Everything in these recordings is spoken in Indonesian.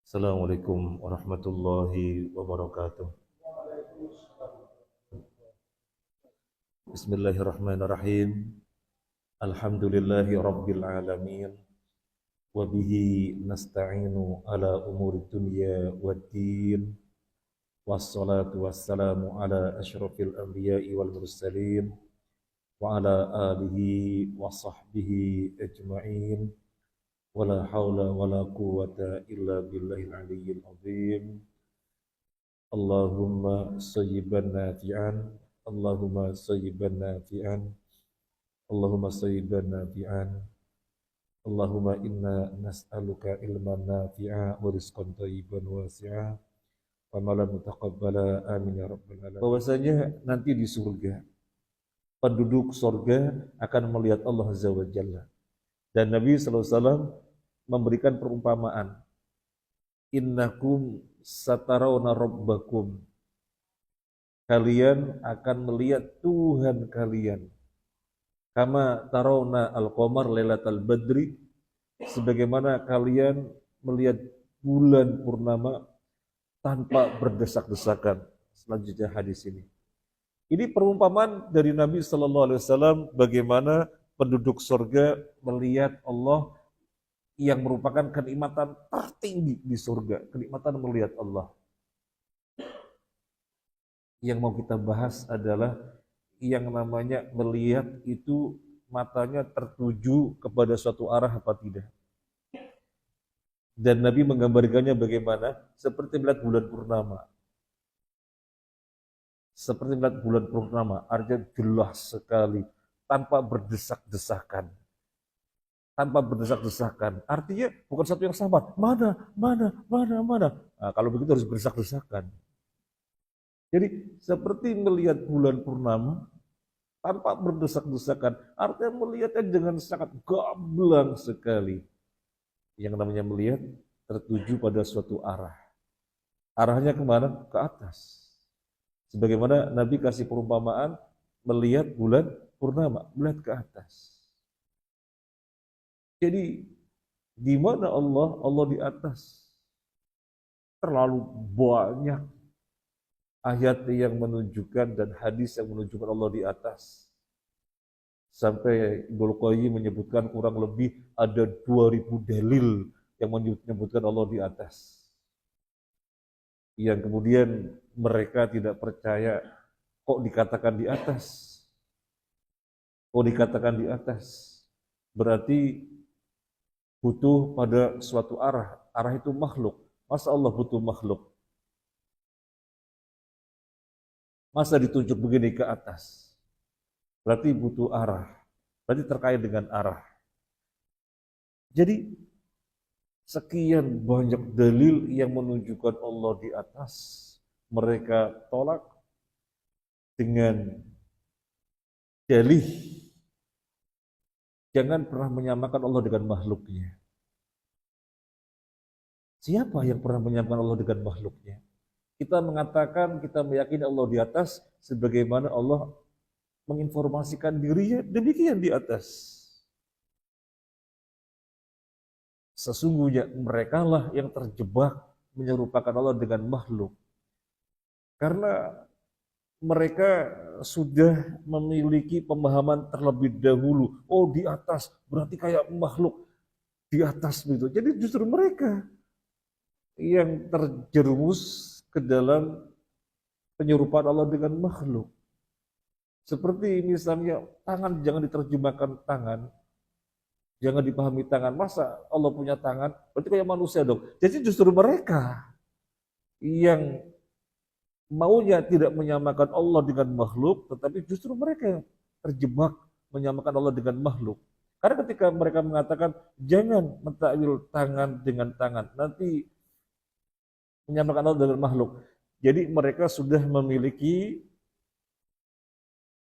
Assalamualaikum warahmatullahi wabarakatuh. Bismillahirrahmanirrahim. Alhamdulillahi rabbil alamin. Wa bihi nasta'inu ala umuri dunya waddin. Wassalatu wassalamu ala asyrafil anbiya'i wal mursalin. Wa ala alihi wa sahbihi ajma'in. Wala hawla wala quwwata illa billahil aliyyil azim. Allahumma sayyiban nafi'an, Allahumma sayyiban nafi'an, Allahumma sayyiban nafi'an, Allahumma inna nas'aluka ilman nafi'a wa rizqan thayyiban wasi'a wa amalan mutaqabbala amin ya rabbal alamin. Bahwasanya nanti di surga penduduk surga akan melihat Allah Azza wa Jalla. Dan Nabi sallallahu alaihi wasallam memberikan perumpamaan, innakum satarawna rabbakum, kalian akan melihat Tuhan kalian, kama tarawna al-qamar lailatal badri, sebagaimana kalian melihat bulan purnama tanpa berdesak-desakan. Selanjutnya hadis ini perumpamaan dari Nabi sallallahu alaihi wasallam bagaimana penduduk surga melihat Allah, yang merupakan kenikmatan tertinggi di surga, kenikmatan melihat Allah. Yang mau kita bahas adalah yang namanya melihat itu matanya tertuju kepada suatu arah apa tidak. Dan Nabi menggambarkannya bagaimana? Seperti melihat bulan purnama. Seperti melihat bulan purnama, artinya jelas sekali, tanpa berdesak-desakan. Tanpa berdesak-desakan. Artinya bukan satu yang sama. Mana. Nah, kalau begitu harus berdesak-desakan. Jadi seperti melihat bulan purnama tanpa berdesak-desakan. Artinya melihatnya dengan sangat gamblang sekali. Yang namanya melihat tertuju pada suatu arah. Arahnya kemana? Ke atas. Sebagaimana Nabi kasih perumpamaan melihat bulan purnama, melihat ke atas. Jadi di mana Allah? Allah di atas. Terlalu banyak ayat yang menunjukkan dan hadis yang menunjukkan Allah di atas. Sampai Ibnu Qayyim menyebutkan kurang lebih ada 2000 dalil yang menyebutkan Allah di atas. Yang kemudian mereka tidak percaya, kok dikatakan di atas? Kok dikatakan di atas? Berarti butuh pada suatu arah. Arah itu makhluk. Masa Allah butuh makhluk? Masa ditunjuk begini ke atas? Berarti butuh arah. Berarti terkait dengan arah. Jadi sekian banyak dalil yang menunjukkan Allah di atas. Mereka tolak dengan dalih. Jangan pernah menyamakan Allah dengan makhluknya. Siapa yang pernah menyamakan Allah dengan makhluknya? Kita mengatakan, kita meyakini Allah di atas, sebagaimana Allah menginformasikan dirinya, demikian di atas. Sesungguhnya merekalah yang terjebak menyerupakan Allah dengan makhluk. Karena mereka sudah memiliki pemahaman terlebih dahulu. Oh, di atas, berarti kayak makhluk di atas gitu. Jadi justru mereka yang terjerumus ke dalam penyerupaan Allah dengan makhluk. Seperti misalnya tangan, jangan diterjemahkan tangan, jangan dipahami tangan. Masa Allah punya tangan? Berarti kayak manusia dong. Jadi justru mereka yang maunya tidak menyamakan Allah dengan makhluk, tetapi justru mereka yang terjebak menyamakan Allah dengan makhluk. Karena ketika mereka mengatakan jangan mentakwil tangan dengan tangan, nanti menyamakan Allah dengan makhluk. Jadi mereka sudah memiliki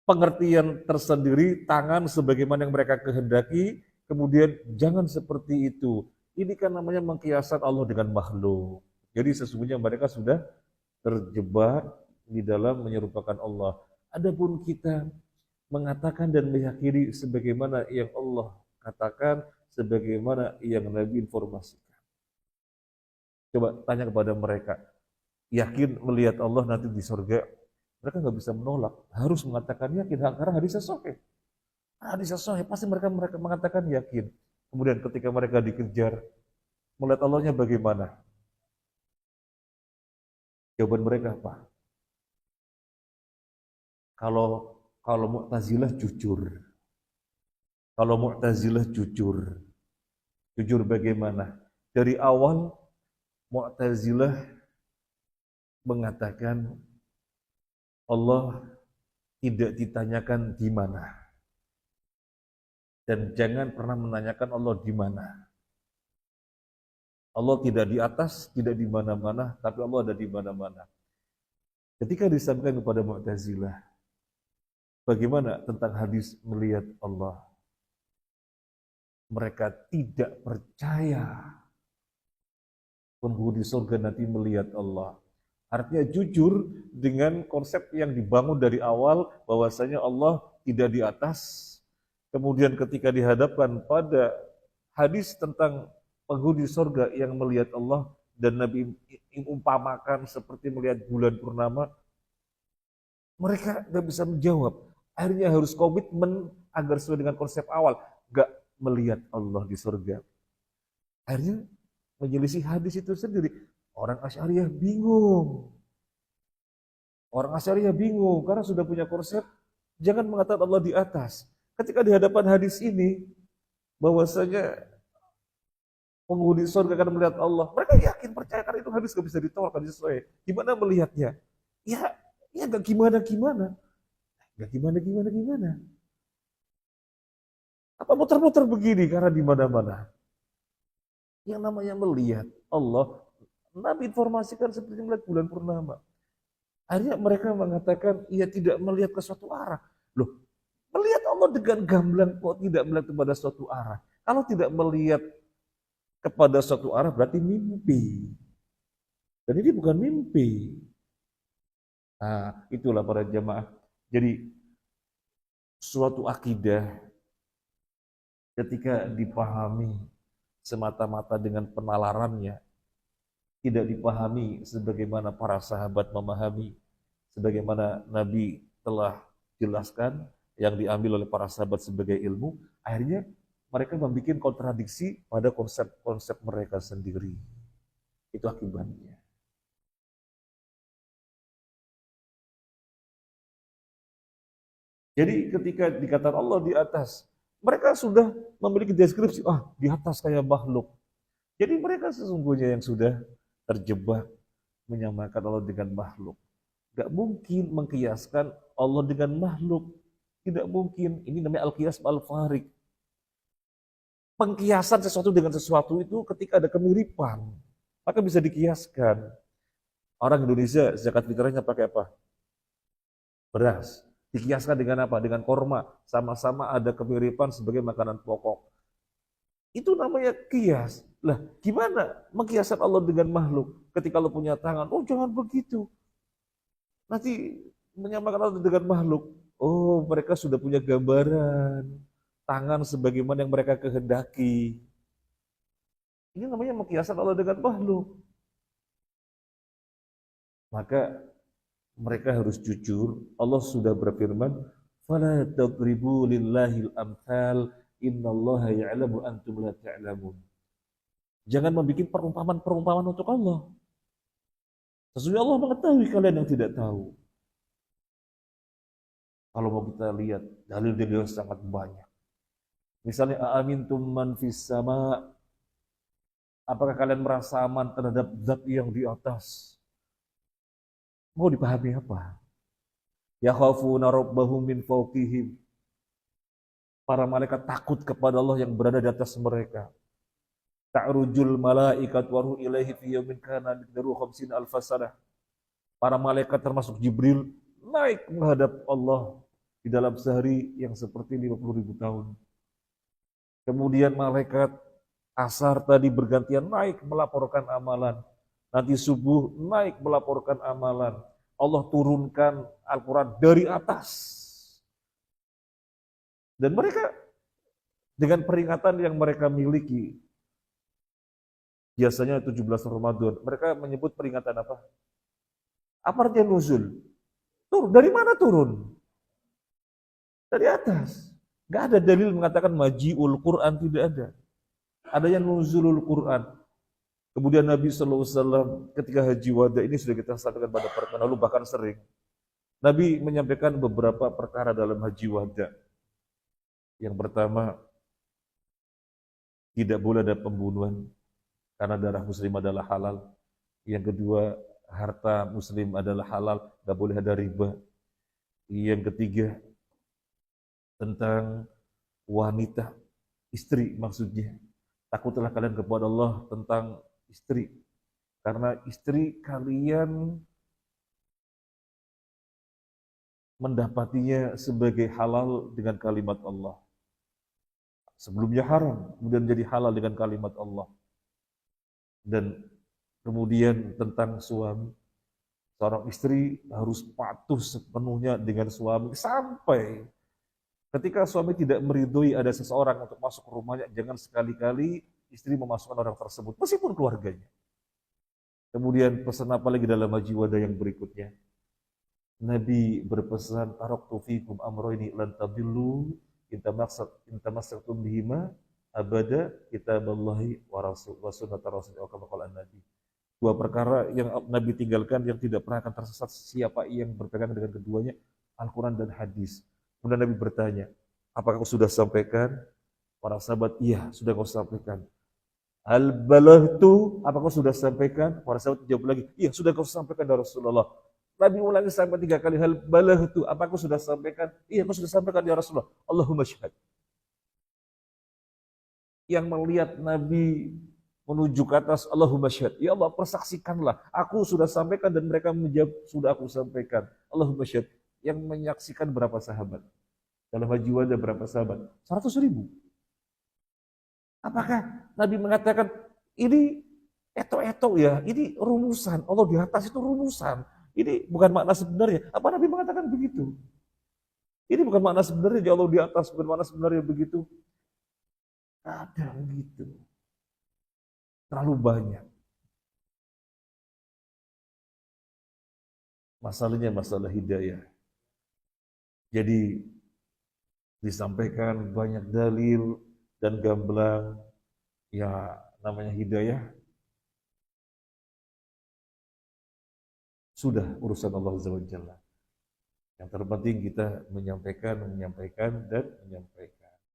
pengertian tersendiri tangan sebagaimana yang mereka kehendaki, kemudian jangan seperti itu. Ini kan namanya mengkiaskan Allah dengan makhluk. Jadi sesungguhnya mereka sudah terjebak di dalam menyerupakan Allah. Adapun kita mengatakan dan meyakini sebagaimana yang Allah katakan, sebagaimana yang Nabi informasikan. Coba tanya kepada mereka, yakin melihat Allah nanti di surga? Mereka nggak bisa menolak, harus mengatakan yakin karena hadisnya sahih. Hadisnya sahih, pasti mereka mengatakan yakin. Kemudian ketika mereka dikejar, melihat Allahnya bagaimana? Jawaban mereka apa? Kalau kalau Mu'tazilah jujur. Kalau Mu'tazilah jujur. Jujur bagaimana? Dari awal Mu'tazilah mengatakan Allah tidak ditanyakan di mana. Dan jangan pernah menanyakan Allah di mana. Allah tidak di atas, tidak di mana-mana, tapi Allah ada di mana-mana. Ketika disampaikan kepada Mu'tazilah, bagaimana tentang hadis melihat Allah? Mereka tidak percaya penghuni surga nanti melihat Allah. Artinya jujur dengan konsep yang dibangun dari awal bahwasanya Allah tidak di atas. Kemudian ketika dihadapkan pada hadis tentang penghuni surga yang melihat Allah dan Nabi umpamakan seperti melihat bulan purnama, mereka nggak bisa menjawab. Akhirnya harus komitmen agar sesuai dengan konsep awal, nggak melihat Allah di surga. Akhirnya menyelisih hadis itu sendiri. Orang Asy'ariyah bingung. Orang Asy'ariyah bingung karena sudah punya konsep jangan mengatakan Allah di atas. Ketika di hadapan hadis ini bahwasanya penghuni surga akan melihat Allah, mereka yakin percaya karena itu hadis nggak bisa ditolak, hadis sesuai. Gimana melihatnya? Ya nggak gimana-gimana. Nggak gimana-gimana. Apa muter-muter begini karena di mana-mana. Yang namanya melihat Allah, Nabi informasikan seperti melihat bulan purnama. Akhirnya mereka mengatakan, ia tidak melihat ke suatu arah. Loh, melihat Allah dengan gamblang kok tidak melihat kepada suatu arah. Kalau tidak melihat kepada suatu arah berarti mimpi. Dan ini bukan mimpi. Nah, itulah para jamaah. Jadi, suatu akidah ketika dipahami semata-mata dengan penalarannya, tidak dipahami sebagaimana para sahabat memahami, sebagaimana Nabi telah jelaskan, yang diambil oleh para sahabat sebagai ilmu, akhirnya mereka membuat kontradiksi pada konsep-konsep mereka sendiri. Itu akibatnya. Jadi ketika dikatakan Allah di atas, mereka sudah memiliki deskripsi, di atas kayak makhluk. Jadi mereka sesungguhnya yang sudah terjebak menyamakan Allah dengan makhluk. Gak mungkin mengkiaskan Allah dengan makhluk. Tidak mungkin. Ini namanya al-qiyas al-farik. Pengkiasan sesuatu dengan sesuatu itu ketika ada kemiripan, maka bisa dikiaskan. Orang Indonesia zakat fitrahnya pakai apa? Beras. Dikiaskan dengan apa? Dengan korma. Sama-sama ada kemiripan sebagai makanan pokok. Itu namanya kias. Lah, gimana mengkiaskan Allah dengan makhluk? Ketika Allah punya tangan, jangan begitu. Nanti menyamakan Allah dengan makhluk. Mereka sudah punya gambaran tangan sebagaimana yang mereka kehendaki. Ini namanya mengkiaskan Allah dengan makhluk. Maka mereka harus jujur. Allah sudah berfirman, "Fala tadribu lillahil amthal, innallaha ya'lamu antum la ta'lamun." Jangan membuat perumpamaan-perumpamaan untuk Allah. Sesungguhnya Allah mengetahui kalian yang tidak tahu. Kalau mau kita lihat, dalil-dalil sangat banyak. Misalnya, aamintum man fis sama, apakah kalian merasa aman terhadap zat yang di atas? Mau dipahami apa? Yakhafuna rabbahum min fawqihim. Para malaikat takut kepada Allah yang berada di atas mereka. Ta'rujul malaikat waruh ilaihi fi yaumin kana miqdaruhu 50 alf sanah. Para malaikat termasuk Jibril naik menghadap Allah di dalam sehari yang seperti 50.000 tahun. Kemudian malaikat asar tadi bergantian naik melaporkan amalan. Nanti subuh naik melaporkan amalan. Allah turunkan Al-Quran dari atas. Dan mereka dengan peringatan yang mereka miliki, biasanya 17 Ramadan. Mereka menyebut peringatan apa? Apa artinya nuzul? Turun. Dari mana turun? Dari atas. Gak ada dalil mengatakan maji'ul Quran, tidak ada. Adanya nuzulul Quran. Kemudian Nabi SAW ketika haji wada ini sudah kita sampaikan pada pertemuan lalu, bahkan sering. Nabi menyampaikan beberapa perkara dalam haji wada. Yang pertama, tidak boleh ada pembunuhan karena darah muslim adalah halal. Yang kedua, harta muslim adalah halal, tidak boleh ada riba. Yang ketiga, tentang wanita, istri maksudnya. Takutlah kalian kepada Allah tentang istri. Karena istri kalian mendapatinya sebagai halal dengan kalimat Allah. Sebelumnya haram, kemudian jadi halal dengan kalimat Allah. Dan kemudian tentang suami, seorang istri harus patuh sepenuhnya dengan suami sampai ketika suami tidak meridhoi ada seseorang untuk masuk ke rumahnya, jangan sekali-kali istri memasukkan orang tersebut, meskipun keluarganya. Kemudian pesan apa lagi dalam haji wada yang berikutnya? Nabi berpesan, taraktu fikum amroini lan tadillu in tamassaktum bihima abada kitaballahi wa rasul wa sunnata rasul kama qala Nabi. Dua perkara yang Nabi tinggalkan yang tidak pernah akan tersesat siapa yang berpegang dengan keduanya, Al-Quran dan hadis. Kemudian Nabi bertanya, apakah kau sudah sampaikan? Para sahabat, iya, sudah kau sampaikan. Hal balagtu, apakah kau sudah sampaikan? Para sahabat jawab lagi, iya, sudah kau sampaikan ya Rasulullah. Nabi ulangi sampai 3 kali, hal balagtu, apakah kau sudah sampaikan? Iya, kau sudah sampaikan ya Rasulullah. Allahumma syahad. Yang melihat Nabi menuju ke atas, Allahumma syahad. Ya Allah, persaksikanlah. Aku sudah sampaikan dan mereka menjawab, sudah aku sampaikan. Allahumma syahad. Yang menyaksikan berapa sahabat? Dalam haji wada berapa sahabat? 100.000. Apakah Nabi mengatakan, ini eto-eto ya, ini rumusan. Allah di atas itu rumusan. Ini bukan makna sebenarnya. Apa Nabi mengatakan begitu? Ini bukan makna sebenarnya, Allah di atas, bukan makna sebenarnya begitu. Ada begitu. Terlalu banyak. Masalahnya masalah hidayah. Jadi disampaikan banyak dalil dan gamblang, ya namanya hidayah. Sudah urusan Allah Azza wa Jalla. Yang terpenting kita menyampaikan dan menyampaikan.